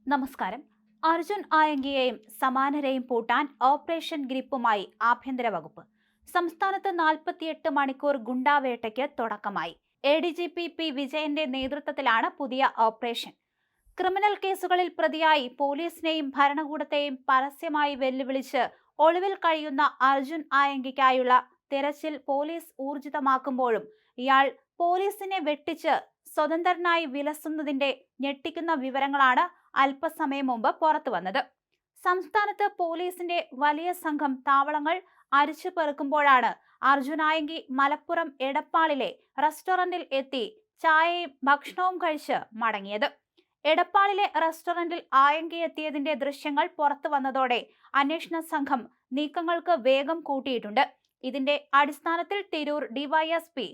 നമസ്കാരം. അർജുൻ ആയങ്കിയെയും സമാനരെയും പൂട്ടാൻ ഓപ്പറേഷൻ ഗ്രിപ്പുമായി ആഭ്യന്തര വകുപ്പ്. സംസ്ഥാനത്ത് 48 മണിക്കൂർ ഗുണ്ടാവേട്ടയ്ക്ക് തുടക്കമായി. ADGP പി വിജയന്റെ നേതൃത്വത്തിലാണ് പുതിയ ഓപ്പറേഷൻ. ക്രിമിനൽ കേസുകളിൽ പ്രതിയായി പോലീസിനെയും ഭരണകൂടത്തെയും പരസ്യമായി വെല്ലുവിളിച്ച് ഒളിവിൽ കഴിയുന്ന അർജുൻ ആയങ്കിക്കായുള്ള തിരച്ചിൽ പോലീസ് ഊർജിതമാക്കുമ്പോഴും ഇയാൾ പോലീസിനെ വെട്ടിച്ച് സ്വതന്ത്രനായി വിലസുന്നതിന്റെ ഞെട്ടിക്കുന്ന വിവരങ്ങളാണ് അല്പസമയം മുമ്പ് പുറത്തു വന്നത്. സംസ്ഥാനത്ത് പോലീസിന്റെ വലിയ സംഘം താവളങ്ങൾ അരിച്ചു പെറുക്കുമ്പോഴാണ് അർജുൻ ആയങ്കി മലപ്പുറം എടപ്പാളിലെ റെസ്റ്റോറന്റിൽ എത്തി ചായയും ഭക്ഷണവും കഴിച്ച് മടങ്ങിയത്. എടപ്പാളിലെ റെസ്റ്റോറന്റിൽ ആയങ്കി എത്തിയതിന്റെ ദൃശ്യങ്ങൾ പുറത്തു വന്നതോടെ അന്വേഷണ സംഘം നീക്കങ്ങൾക്ക് വേഗം കൂട്ടിയിട്ടുണ്ട്. ഇതിന്റെ അടിസ്ഥാനത്തിൽ തിരൂർ ഡിവൈഎസ്പി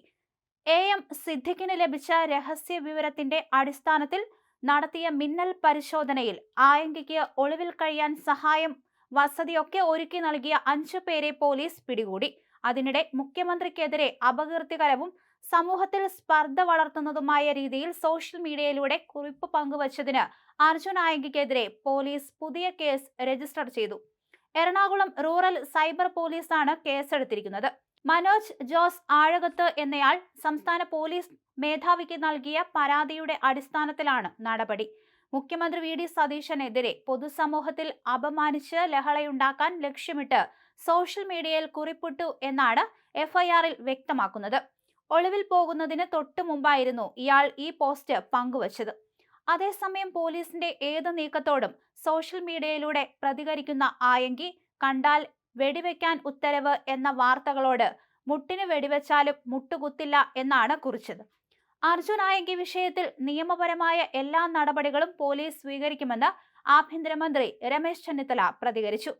AM സിദ്ദിഖിന് ലഭിച്ച രഹസ്യ വിവരത്തിന്റെ അടിസ്ഥാനത്തിൽ നടത്തിയ മിന്നൽ പരിശോധനയിൽ ആയങ്കിക്ക് ഒളിവിൽ കഴിയാൻ സഹായം വസതിയൊക്കെ ഒരുക്കി നൽകിയ 5 പേരെ പോലീസ് പിടികൂടി. അതിനിടെ മുഖ്യമന്ത്രിക്കെതിരെ അപകീർത്തികരവും സമൂഹത്തിൽ സ്പർദ്ധ വളർത്തുന്നതുമായ രീതിയിൽ സോഷ്യൽ മീഡിയയിലൂടെ കുറിപ്പ് പങ്കുവച്ചതിന് അർജുൻ ആയങ്കിക്കെതിരെ പോലീസ് പുതിയ കേസ് രജിസ്റ്റർ ചെയ്തു. എറണാകുളം റൂറൽ സൈബർ പോലീസാണ് കേസെടുത്തിരിക്കുന്നത്. മനോജ് ജോസ് ആഴകത്ത് എന്നയാൾ സംസ്ഥാന പോലീസ് മേധാവിക്ക് നൽകിയ പരാതിയുടെ അടിസ്ഥാനത്തിലാണ് നടപടി. മുഖ്യമന്ത്രി VD സതീശനെതിരെ പൊതുസമൂഹത്തിൽ അപമാനിച്ച് ലഹളയുണ്ടാക്കാൻ ലക്ഷ്യമിട്ട് സോഷ്യൽ മീഡിയയിൽ കുറിപ്പിട്ടു എന്നാണ് FIR-ൽ വ്യക്തമാക്കുന്നത്. ഒളിവിൽ പോകുന്നതിന് തൊട്ടു മുമ്പായിരുന്നു ഇയാൾ ഈ പോസ്റ്റ് പങ്കുവച്ചത്. അതേസമയം പോലീസിന്റെ ഏത് നീക്കത്തോടും സോഷ്യൽ മീഡിയയിലൂടെ പ്രതികരിക്കുന്ന ആയങ്കി കണ്ടാൽ വെടിവെക്കാൻ ഉത്തരവ് എന്ന വാർത്തകളോട് മുട്ടിന് വെടിവെച്ചാലും മുട്ടുകുത്തില്ല എന്നാണ് കുറിച്ചത്. അർജുൻ ആയങ്കി വിഷയത്തിൽ നിയമപരമായ എല്ലാ നടപടികളും പോലീസ് സ്വീകരിക്കുമെന്ന് ആഭ്യന്തരമന്ത്രി രമേശ് ചെന്നിത്തല പ്രതികരിച്ചു.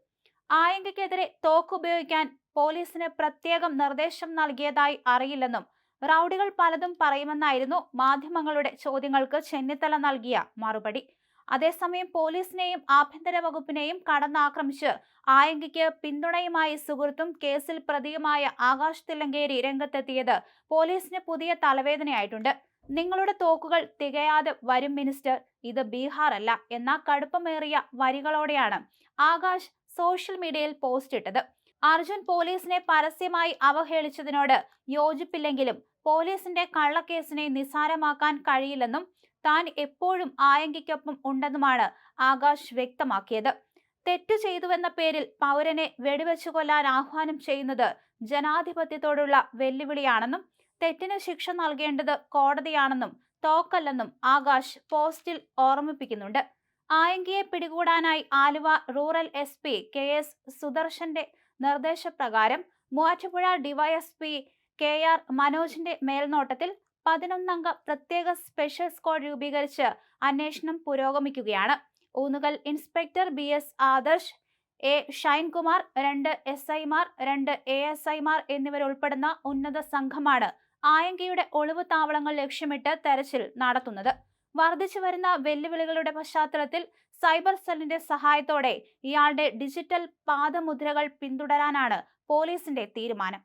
ആയങ്കിക്കെതിരെ തോക്ക് ഉപയോഗിക്കാൻ പോലീസിന് പ്രത്യേകം നിർദ്ദേശം നൽകിയതായി അറിയില്ലെന്നും റൌഡികൾ പലതും പറയുമെന്നായിരുന്നു മാധ്യമങ്ങളുടെ ചോദ്യങ്ങൾക്ക് ചെന്നിത്തല നൽകിയ മറുപടി. അതേസമയം പോലീസിനെയും ആഭ്യന്തര വകുപ്പിനെയും കടന്നാക്രമിച്ച് ആയങ്കിക്ക് പിന്തുണയുമായി സുഹൃത്തും കേസിൽ പ്രതിയുമായ ആകാശ് തില്ലങ്കേരി രംഗത്തെത്തിയത് പോലീസിന് പുതിയ തലവേദനയായിട്ടുണ്ട്. നിങ്ങളുടെ തോക്കുകൾ തികയാതെ വരും മിനിസ്റ്റർ, ഇത് ബീഹാർ അല്ല എന്ന കടുപ്പമേറിയ വരികളോടെയാണ് ആകാശ് സോഷ്യൽ മീഡിയയിൽ പോസ്റ്റ് ഇട്ടത്. അർജുൻ പോലീസിനെ പരസ്യമായി അവഹേളിച്ചതിനോട് യോജിപ്പില്ലെങ്കിലും പോലീസിന്റെ കള്ളക്കേസിനെ നിസ്സാരമാക്കാൻ കഴിയില്ലെന്നും താൻ എപ്പോഴും ആയങ്കിക്കൊപ്പം ഉണ്ടെന്നുമാണ് ആകാശ് വ്യക്തമാക്കിയത്. തെറ്റു ചെയ്തുവെന്ന പേരിൽ പൗരനെ വെടിവെച്ചു കൊല്ലാൻ ആഹ്വാനം ചെയ്യുന്നത് ജനാധിപത്യത്തോടുള്ള വെല്ലുവിളിയാണെന്നും തെറ്റിന് ശിക്ഷ നൽകേണ്ടത് കോടതിയാണെന്നും തോക്കല്ലെന്നും ആകാശ് പോസ്റ്റിൽ ഓർമ്മിപ്പിക്കുന്നുണ്ട്. ആയങ്കിയെ പിടികൂടാനായി ആലുവ റൂറൽ SP KS സുദർശന്റെ നിർദ്ദേശപ്രകാരം മൂവാറ്റുപുഴ ഡിവൈഎസ്പി KR മനോജിന്റെ മേൽനോട്ടത്തിൽ 11 അംഗ പ്രത്യേക സ്പെഷ്യൽ സ്ക്വാഡ് രൂപീകരിച്ച് അന്വേഷണം പുരോഗമിക്കുകയാണ്. Oonnukal inspector BS Adarsh, A Shine Kumar, 2 SI-മാർ, 2 ASI-മാർ എന്നിവരുൾപ്പെടുന്ന ഉന്നത സംഘമാണ് ആയങ്കിയുടെ ഒളിവു താവളങ്ങൾ ലക്ഷ്യമിട്ട് തെരച്ചിൽ നടത്തുന്നത്. വർദ്ധിച്ചു വരുന്ന വെല്ലുവിളികളുടെ പശ്ചാത്തലത്തിൽ സൈബർ സെല്ലിന്റെ സഹായത്തോടെ ഇയാളുടെ ഡിജിറ്റൽ പാദമുദ്രകൾ പിന്തുടരാനാണ് പോലീസിന്റെ തീരുമാനം.